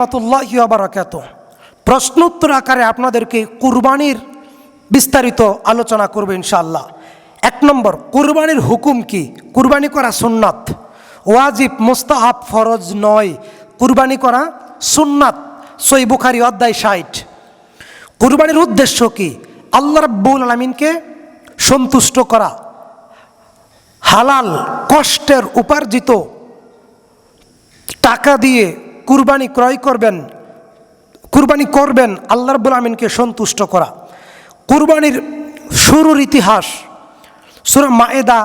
রাহমাতুল্লাহি ওয়া বারাকাতুহু। প্রশ্নোত্তর আকারে আপনাদেরকে কুরবানির বিস্তারিত আলোচনা করব ইনশাআল্লাহ। 1 নম্বর, কুরবানির হুকুম কি? কুরবানি করা সুন্নাত, ওয়াজিব, মুস্তাহাব, ফরজ নয়। কুরবানি করা সুন্নাত। সহিহ বুখারী অধ্যায় 60। কুরবানির উদ্দেশ্য কি? আল্লাহ রাব্বুল আলামিনকে সন্তুষ্ট করা। হালাল কষ্টের উপার্জিত টাকা দিয়ে কুরবানি ক্রয় করবেন, কুরবানি করবেন আল্লাহ রাব্বুল আলামিনকে সন্তুষ্ট করা। কুরবানির শুরুর ইতিহাস সূরা মায়েদা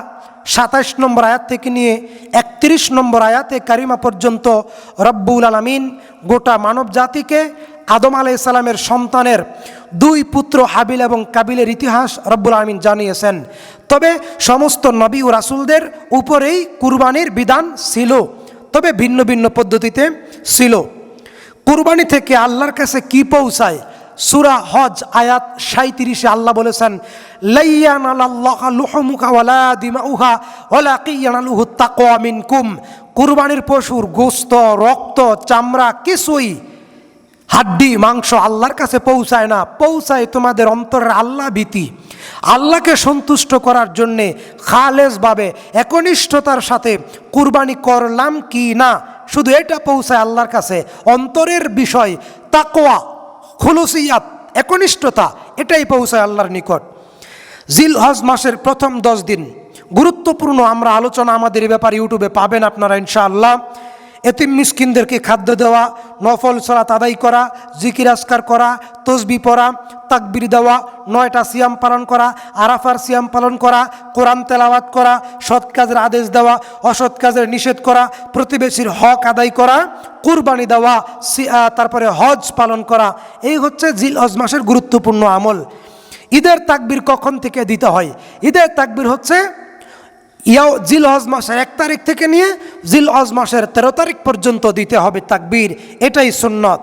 27 নম্বর আয়াত থেকে নিয়ে 31 নম্বর আয়াতে কারিমা পর্যন্ত রব্বুল আলামিন গোটা মানব জাতিকে আদম আলাইহিস সালামের সন্তানের 2 পুত্র হাবিল এবং কাবিলের ইতিহাস রব্বুল আলামিন জানিয়েছেন। তবে সমস্ত নবী ও রাসূলদের উপরেই কুরবানির বিধান ছিল, তবে ভিন্ন ভিন্ন পদ্ধতিতে ছিল। কুরবানি থেকে আল্লাহর কাছে কি পৌঁছায়? সূরা হজ আয়াত 37-এ আল্লাহ বলেছেন, লাইয়ানালাল্লাহু লুহুমুহা ওয়ালা দিমাউহা ওয়ালাকিন ইয়ানালুহু তাকওয়া মিনকুম। কুরবানির পশুর গোশত, রক্ত, চামড়া কিছুই, হাড্ডি, মাংস আল্লাহর কাছে পৌঁছায় না। পৌঁছায় তোমাদের অন্তরের আল্লাহ ভীতি। আল্লাহকে সন্তুষ্ট করার জন্যে খালেসভাবে একনিষ্ঠতার সাথে কুরবানি করলাম কি না, শুধু এটা পৌঁছায় আল্লাহর কাছে। অন্তরের বিষয় তাকওয়া, খুলুসিয়াত, একনিষ্ঠতা, এটাই পৌঁছায় আল্লাহর নিকট। জিলহজ মাসের প্রথম 10 দিন গুরুত্বপূর্ণ। আমরা আলোচনা আমাদের এই ব্যাপারে ইউটিউবে পাবেন আপনারা ইনশাআল্লাহ। এতিম মিসকিনদেরকে খাদ্য দেওয়া, নফল সালাত আদায় করা, জিকির আজকার করা, তসবিহ পড়া, তাকবীর দেওয়া, 9টা সিয়াম পালন করা, আরাফার সিয়াম পালন করা, কোরআন তেলাওয়াত করা, সৎ কাজের আদেশ দেওয়া, অসৎ কাজের নিষেধ করা, প্রতিবেশীর হক আদায় করা, কুরবানি দেওয়া, তারপরে হজ পালন করা। এই হচ্ছে জিলহজ মাসের গুরুত্বপূর্ণ আমল। ঈদের তাকবীর কখন থেকে দিতে হয়? ঈদের তাকবীর হচ্ছে জিলহজ মাসের 1 তারিখ থেকে নিয়ে জিলহজ মাসের 13 তারিখ পর্যন্ত দিতে হবে তাকবীর। এটাই সুন্নত।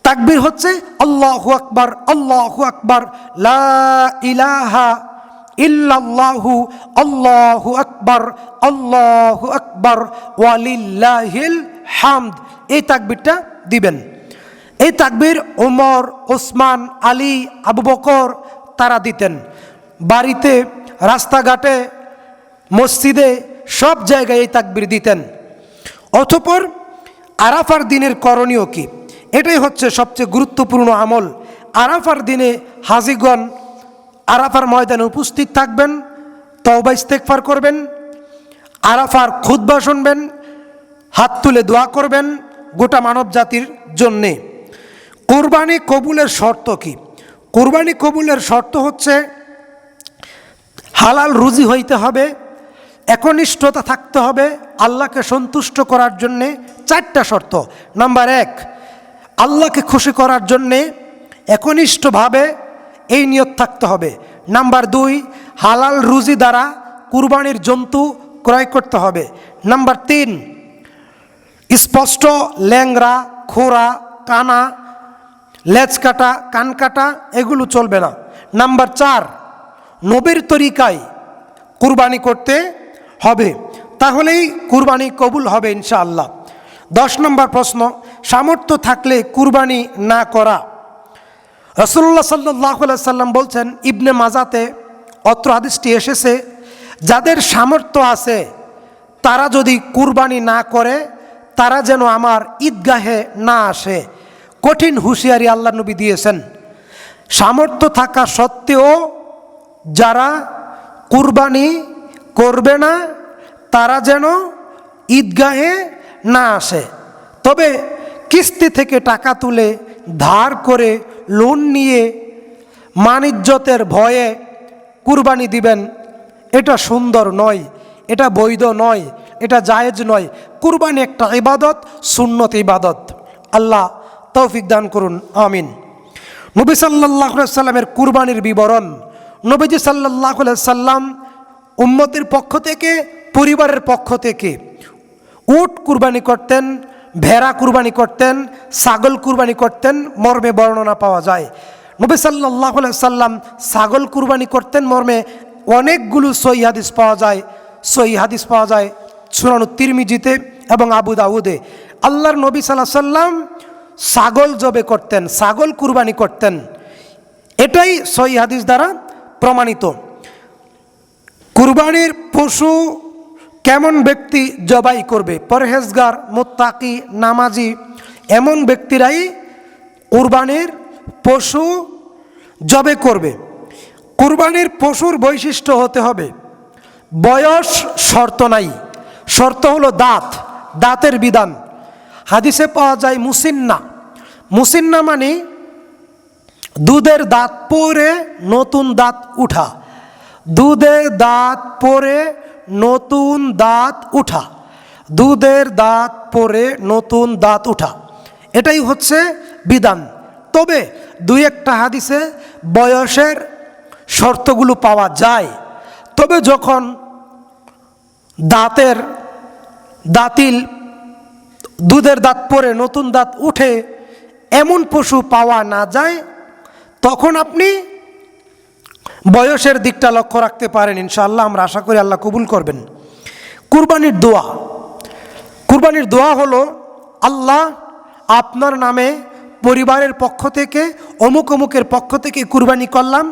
তাকবীর হচ্ছে আল্লাহু আকবার, আল্লাহু আকবার, লা ইলাহা ইল্লাল্লাহু, আল্লাহু আকবার, আল্লাহু আকবার, ওয়ালিল্লাহিল হামদ। এই তাকবীরটা দিবেন। এই তাকবীর ওমর, ওসমান, আলী, আবু বকর তারা দিতেন। বাড়িতে, রাস্তাঘাটে, মসজিদে, সব জায়গায় এই তাকবীর দিতেন। অতঃপর আরাফার দিনের করণীয় কি? এটাই হচ্ছে সবচেয়ে গুরুত্বপূর্ণ আমল। আরাফার দিনে হাজিগণ আরাফার ময়দানে উপস্থিত থাকবেন, তওবা ইস্তেগফার করবেন, আরাফার খুতবা শুনবেন, হাত তুলে দোয়া করবেন গোটা মানব জাতির জন্যে। কুরবানি কবুলের শর্ত কি? কুরবানি কবুলের শর্ত হচ্ছে হালাল রুজি হইতে হবে, একনিষ্ঠতা থাকতে হবে, আল্লাহকে সন্তুষ্ট করার জন্যে 4টা শর্ত। নাম্বার 1, আল্লাহকে খুশি করার জন্যে একনিষ্ঠভাবে এই নিয়ত থাকতে হবে। নাম্বার 2, হালাল রুজি দ্বারা কুরবানির জন্তু ক্রয় করতে হবে। নাম্বার 3, স্পষ্ট ল্যাংরা, খোরা, কানা, লেজ কাটা, কান কাটা এগুলো চলবে না। নাম্বার 4, নবীর তরিকায় কুরবানি করতে হবে, তাহলেই কুরবানি কবুল হবে ইনশাআল্লাহ। 10 নম্বর প্রশ্ন, সামর্থ্য থাকলে কুরবানি না করা। রাসূলুল্লাহ সাল্লাল্লাহু আলাইহি সাল্লাম বলছেন, ইবনে মাজাতে অত্র হাদিসটি এসেছে, যাদের সামর্থ্য আছে তারা যদি কুরবানি না করে তারা যেন আমার ঈদগাহে না আসে। কঠিন হুঁশিয়ারি আল্লাহ নবী দিয়েছেন। সামর্থ্য থাকা সত্ত্বেও যারা কুরবানি করবে না তারা যেন ঈদগাহে না আসে। তবে কিস্তি থেকে টাকা তুলে, ধার করে, লোন নিয়ে, মানিজ্যতের ভয়ে কুরবানি দিবেন, এটা সুন্দর নয়, এটা বৈধ নয়, এটা জায়েজ নয়। কুরবানি একটা ইবাদত, সুন্নত ইবাদত। আল্লাহ তৌফিক দান করুন, আমিন। নবী সাল্লাল্লাহু আলাইহি সাল্লামের কুরবানির বিবরণ। নবীজি সাল্লাল্লাহু আলাইহি সাল্লাম উম্মতের পক্ষ থেকে, পরিবারের পক্ষ থেকে উট কুরবানি করতেন, ভেড়া কুরবানি করতেন, ছাগল কুরবানি করতেন, মর্মে বর্ণনা পাওয়া যায়। নবী সাল্লাল্লাহু আলাইহি সাল্লাম ছাগল কুরবানি করতেন মর্মে অনেকগুলো সহিহ হাদিস পাওয়া যায়। সহিহ হাদিস পাওয়া যায় সুনান তিরমিজিতে এবং আবু দাউদে। আল্লাহর নবী সাল্লাল্লাহু আলাইহি সাল্লাম ছাগল জবে করতেন, ছাগল কুরবানি করতেন। এটাই সহিহ হাদিস দ্বারা প্রমাণিত। কুরবানির পশু কেমন ব্যক্তি জবাই করবে? পরহেজগার, মুত্তাকি, নামাজি এমন ব্যক্তিরাই কুরবানির পশু জবে করবে। কুরবানির পশুর বৈশিষ্ট্য হতে হবে, বয়স শর্ত নাই, শর্ত হলো দাঁত, দাঁতের বিধান। হাদিসে পাওয়া যায় মুসিন্না। মুসিন্না মানে দুধের দাঁত পরে নতুন দাঁত উঠা, দুধের দাঁত পরে নতুন দাঁত উঠা, দুধের দাঁত পরে নতুন দাঁত উঠা, এটাই হচ্ছে বিধান। তবে দুই একটা হাদিসে বয়সের শর্তগুলো পাওয়া যায়। তবে যখন দাঁতিল দুধের দাঁত পরে নতুন দাঁত উঠে এমন পশু পাওয়া না যায়, তখন আপনি বয়সের দিকটা লক্ষ্য রাখতে পারেন। ইনশাআল্লাহ আমরা আশা করি আল্লাহ কবুল করবেন। কুরবানির দোয়া। কুরবানির দোয়া হলো, আল্লাহ আপনার নামে পরিবারের পক্ষ থেকে অমুক অমুকের পক্ষ থেকে কুরবানি করলাম,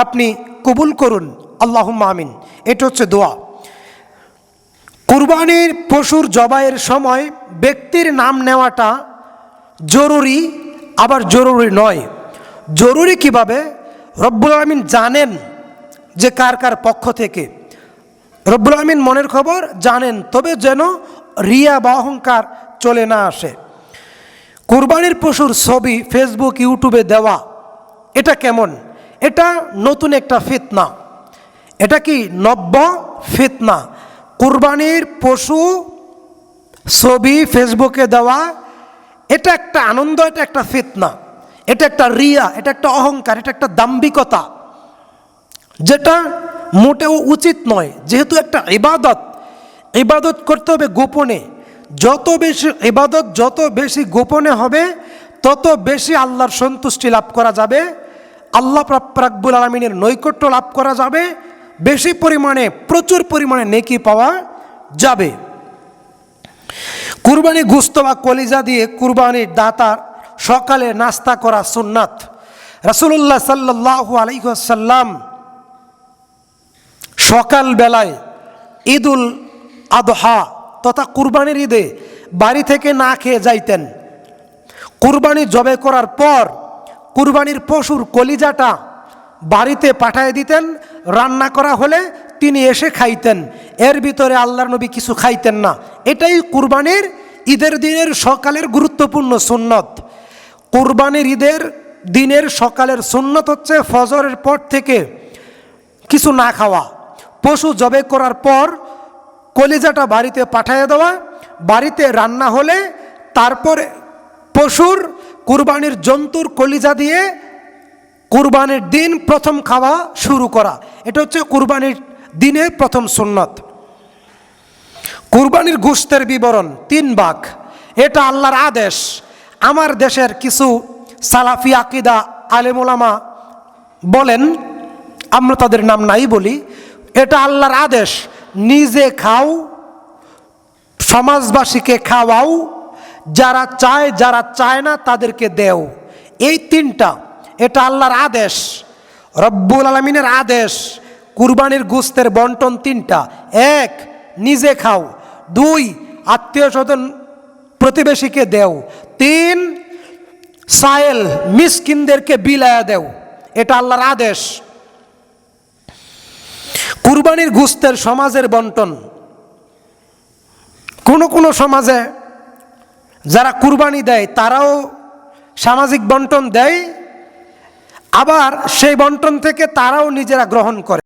আপনি কবুল করুন, আল্লাহুম্মা আমিন। এটা হচ্ছে দোয়া। কুরবানির পশুর জবাইয়ের সময় ব্যক্তির নাম নেওয়াটা জরুরি, আবার জরুরি নয়। জরুরি কিভাবে? রব্বুল আলামিন জানেন যে কার কার পক্ষ থেকে, রব্বুল আলামিন মনের খবর জানেন, তবে যেন রিয়া বা অহংকার চলে না আসে। কুরবানির পশুর ছবি ফেসবুক, ইউটিউবে দেওয়া, এটা কেমন? এটা নতুন একটা ফিতনা। এটা কি নব্য ফিতনা? কুরবানির পশু ছবি ফেসবুকে দেওয়া, এটা একটা আনন্দ, এটা একটা ফিতনা, এটা একটা রিয়া, এটা একটা অহংকার, এটা একটা দাম্ভিকতা, যেটা মোটেও উচিত নয়। যেহেতু একটা ইবাদত, ইবাদত করতে হবে গোপনে। যত বেশি ইবাদত যত বেশি গোপনে হবে, তত বেশি আল্লাহর সন্তুষ্টি লাভ করা যাবে, আল্লাহ রাব্বুল আলামিনের নৈকট্য লাভ করা যাবে, বেশি পরিমাণে প্রচুর পরিমাণে নেকি পাওয়া যাবে। কুরবানি গোশত বা কলিজা দিয়ে কুরবানির দাতার সকালে নাস্তা করা সুন্নাত। রাসূলুল্লাহ সাল্লাল্লাহু আলাইহি ওয়াসাল্লাম সকাল বেলায় ঈদুল আদহা তথা কুরবানির ঈদে বাড়ি থেকে না খেয়ে যাইতেন। কুরবানি জবে করার পর কুরবানির পশুর কলিজাটা বাড়িতে পাঠিয়ে দিতেন, রান্না করা হলে তিনি এসে খাইতেন। এর ভিতরে আল্লাহর নবী কিছু খাইতেন না। এটাই কুরবানির ঈদের দিনের সকালের গুরুত্বপূর্ণ সুন্নত। কুরবানির ঈদের দিনের সকালের সুন্নত হচ্ছে ফজরের পর থেকে কিছু না খাওয়া, পশু জবে করার পর কলিজাটা বাড়িতে পাঠিয়ে দেওয়া, বাড়িতে রান্না হলে তারপরে পশুর কুরবানির জন্তুর কলিজা দিয়ে কুরবানির দিন প্রথম খাওয়া শুরু করা। এটা হচ্ছে কুরবানির দিনের প্রথম সুন্নত। কুরবানির গোশতের বিবরণ 3 ভাগ। এটা আল্লাহর আদেশ। আমার দেশের কিছু সালাফি আকিদা আলেম ওলামা বলেন, আমরা তাদের নাম নাই বলি, এটা আল্লাহর আদেশ। নিজে খাও, সমাজবাসীকে খাওয়াও, যারা চায় যারা চায় না তাদেরকে দেও। এই 3টা, এটা আল্লাহর আদেশ, রব্বুল আলামিনের আদেশ। কুরবানির গোশতের বন্টন 3টা। 1, নিজে খাও। 2, আত্মীয় স্বজন প্রতিবেশীকে দেও। 3, সায়েল মিসকিনদেরকে বিলায়া দেও। এটা আল্লাহর আদেশ। কুরবানির গোশতের সমাজের বন্টন। কোন সমাজে যারা কুরবানি দেয় তারাও সামাজিক বন্টন দেয়, আবার সেই বন্টন থেকে তারাও নিজেরা গ্রহণ করে।